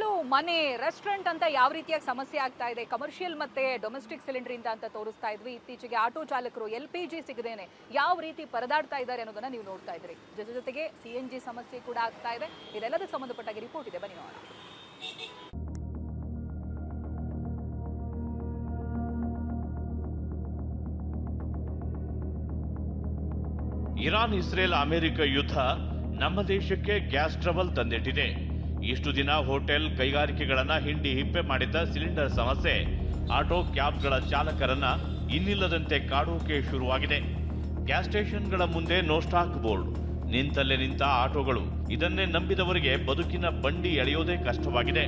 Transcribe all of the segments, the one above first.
Hotel, ಮನೆ, restaurant ಅಂತ ಯಾವ ರೀತಿಯಾಗಿ ಸಮಸ್ಯೆ ಆಗ್ತಾ ಇದೆ, ಕಮರ್ಷಿಯಲ್ ಮತ್ತೆ ಡೊಮೆಸ್ಟಿಕ್ ಸಿಲಿಂಡರ್ ಅಂತ ತೋರಿಸ್ತಾ ಇದ್ವಿ. ಇತ್ತೀಚೆಗೆ ಆಟೋ ಚಾಲಕರು LPG ಸಿಗದೇನೆ ಯಾವ ರೀತಿ ಪರದಾಡ್ತಾ ಇದ್ದಾರೆ ಅನ್ನೋದನ್ನ ನೀವು ನೋಡ್ತಾ ಇದ್ರಿ. ಜೊತೆಗೆ CNG ಸಮಸ್ಯೆ ಕೂಡ ಆಗ್ತಾ ಇದೆ. ಇದೆಲ್ಲದಕ್ಕೆ ಸಂಬಂಧಪಟ್ಟಾಗಿ ರಿಪೋರ್ಟ್ ಇದೆ, ಬನ್ನಿ ನೋಡೋಣ. ಇರಾನ್, ಇಸ್ರೇಲ್, ಅಮೆರಿಕ ಯುದ್ಧ ನಮ್ಮ ದೇಶಕ್ಕೆ ಗ್ಯಾಸ್ ಟ್ರಬಲ್ ತಂದಿಟ್ಟಿದೆ. ಇಷ್ಟು ದಿನ ಹೋಟೆಲ್, ಕೈಗಾರಿಕೆಗಳನ್ನ ಹಿಂಡಿ ಹಿಪ್ಪೆ ಮಾಡಿದ್ದ ಸಿಲಿಂಡರ್ ಸಮಸ್ಯೆ ಆಟೋ, ಕ್ಯಾಬ್ಗಳ ಚಾಲಕರನ್ನ ಇನ್ನಿಲ್ಲದಂತೆ ಕಾಡೋಕೆ ಶುರುವಾಗಿದೆ. ಗ್ಯಾಸ್ ಸ್ಟೇಷನ್ಗಳ ಮುಂದೆ ನೋ ಸ್ಟಾಕ್ ಬೋರ್ಡ್, ನಿಂತಲ್ಲೇ ನಿಂತ ಆಟೋಗಳು, ಇದನ್ನೇ ನಂಬಿದವರಿಗೆ ಬದುಕಿನ ಬಂಡಿ ಎಳೆಯೋದೇ ಕಷ್ಟವಾಗಿದೆ.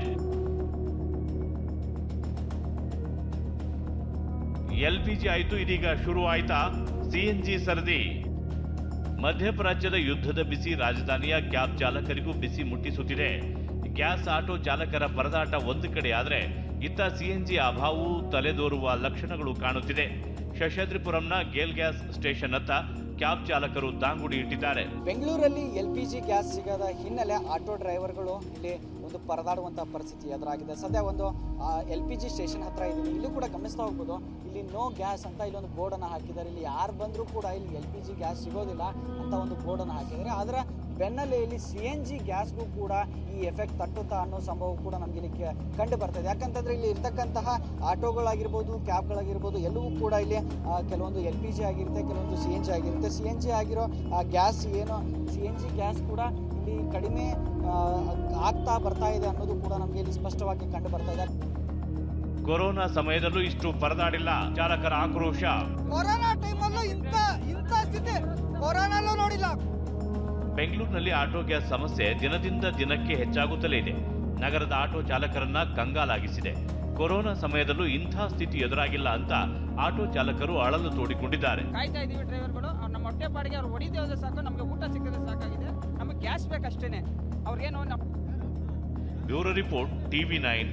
LPG ಆಯಿತು, ಇದೀಗ ಶುರು ಆಯ್ತಾ CNG ಸರದಿ. ಮಧ್ಯಪ್ರಾಚ್ಯದ ಯುದ್ಧದ ಬಿಸಿ ರಾಜಧಾನಿಯ ಕ್ಯಾಬ್ ಚಾಲಕರಿಗೂ ಬಿಸಿ ಮುಟ್ಟಿಸುತ್ತಿದೆ. ಗ್ಯಾಸ್ ಆಟೋ ಚಾಲಕರ ಪರದಾಟ ಒಂದು ಕಡೆ ಆದರೆ, ಇತ್ತ CNG ಅಭಾವವು ತಲೆದೋರುವ ಲಕ್ಷಣಗಳು ಕಾಣುತ್ತಿದೆ. ಶೇಷಾದ್ರಿಪುರಂನ ಗೇಲ್ ಗ್ಯಾಸ್ ಸ್ಟೇಷನ್ ಹತ್ತ ಕ್ಯಾಬ್ ಚಾಲಕರು ದಾಂಗುಡಿ ಇಟ್ಟಿದ್ದಾರೆ. ಬೆಂಗಳೂರಲ್ಲಿ LPG ಗ್ಯಾಸ್ ಸಿಗದ ಹಿನ್ನೆಲೆ ಆಟೋ ಡ್ರೈವರ್ಗಳು ಇಲ್ಲಿ ಒಂದು ಪರದಾಡುವಂತಹ ಪರಿಸ್ಥಿತಿ ಎದುರಾಗಿದೆ. ಸದ್ಯ ಒಂದು LPG ಸ್ಟೇಷನ್ ಹತ್ರ ಇದ್ದೀನಿ. ಇಲ್ಲೂ ಕೂಡ ಗಮನಿಸ್ತಾ ಹೋಗ್ಬೋದು, ಇಲ್ಲಿ ನೋ ಗ್ಯಾಸ್ ಅಂತ ಇಲ್ಲೊಂದು ಬೋರ್ಡನ್ನು ಹಾಕಿದ್ದಾರೆ. ಇಲ್ಲಿ ಯಾರು ಬಂದರೂ ಕೂಡ ಇಲ್ಲಿ LPG ಗ್ಯಾಸ್ ಸಿಗೋದಿಲ್ಲ ಅಂತ ಒಂದು ಬೋರ್ಡನ್ನು ಹಾಕಿದ್ದಾರೆ. ಆದರೆ ಬೆನ್ನಲ್ಲೇ ಇಲ್ಲಿ CNG ಗ್ಯಾಸ್ಗೂ ಕೂಡ ಈ ಎಫೆಕ್ಟ್ ತಟ್ಟುತ್ತಾ ಅನ್ನೋ ಸಂಭವ ಕೂಡ ನಮಗೆ ಇಲ್ಲಿ ಕಂಡು ಬರ್ತದೆ. ಯಾಕಂತಂದ್ರೆ ಇಲ್ಲಿ ಇರ್ತಕ್ಕಂತಹ ಆಟೋಗಳಾಗಿರ್ಬೋದು, ಕ್ಯಾಬ್ಗಳಾಗಿರ್ಬೋದು, ಎಲ್ಲವೂ ಕೂಡ ಇಲ್ಲಿ ಕೆಲವೊಂದು LPG ಆಗಿರುತ್ತೆ, ಕೆಲವೊಂದು CNG ಆಗಿರುತ್ತೆ. CNG ಆಗಿರೋ ಗ್ಯಾಸ್ ಏನು CNG ಗ್ಯಾಸ್ ಕೂಡ ಇಲ್ಲಿ ಕಡಿಮೆ ಆಗ್ತಾ ಬರ್ತಾ ಇದೆ ಅನ್ನೋದು ಕೂಡ ನಮಗೆ ಇಲ್ಲಿ ಸ್ಪಷ್ಟವಾಗಿ ಕಂಡು ಬರ್ತಾ ಇದೆ. ಕೊರೋನಾ ಸಮಯದಲ್ಲೂ ಇಷ್ಟು ಪರದಾಡಿಲ್ಲ ಚಾಲಕರ ಆಕ್ರೋಶ. ಕೊರೋನಾ ಟೈಮಲ್ಲೂ ಇಂಥ ಸ್ಥಿತಿ ಕೊರೋನಾಲ್ಲೂ ನೋಡಿಲ್ಲ. ಬೆಂಗಳೂರಿನಲ್ಲಿ ಆಟೋ ಗ್ಯಾಸ್ ಸಮಸ್ಯೆ ದಿನದಿಂದ ದಿನಕ್ಕೆ ಹೆಚ್ಚಾಗುತ್ತಲೇ ಇದೆ. ನಗರದ ಆಟೋ ಚಾಲಕರನ್ನ ಕಂಗಾಲಾಗಿಸಿದೆ. ಕೊರೋನಾ ಸಮಯದಲ್ಲೂ ಇಂಥ ಸ್ಥಿತಿ ಎದುರಾಗಿಲ್ಲ ಅಂತ ಆಟೋ ಚಾಲಕರು ಅಳಲು ತೋಡಿಕೊಂಡಿದ್ದಾರೆ. ಕಾಯ್ತಾ ಇದೀವಿ ಡ್ರೈವರ್ಗಳು, ಅವ್ರು ನಮ್ಮ ಹೊಟ್ಟೆ ಪಾಡಿಗೆ ಅವ್ರು ಹೊಡಿದೇ ಹೋದ್ರೆ ಸಾಕು, ನಮಗೆ ಊಟ ಸಿಕ್ಕಿದ್ರೆ ಸಾಕಾಗಿದೆ, ನಮಗೆ ಗ್ಯಾಸ್ ಬೇಕಷ್ಟೇನೆ ಅವ್ರಿಗೇನು. Bureau report, TV9.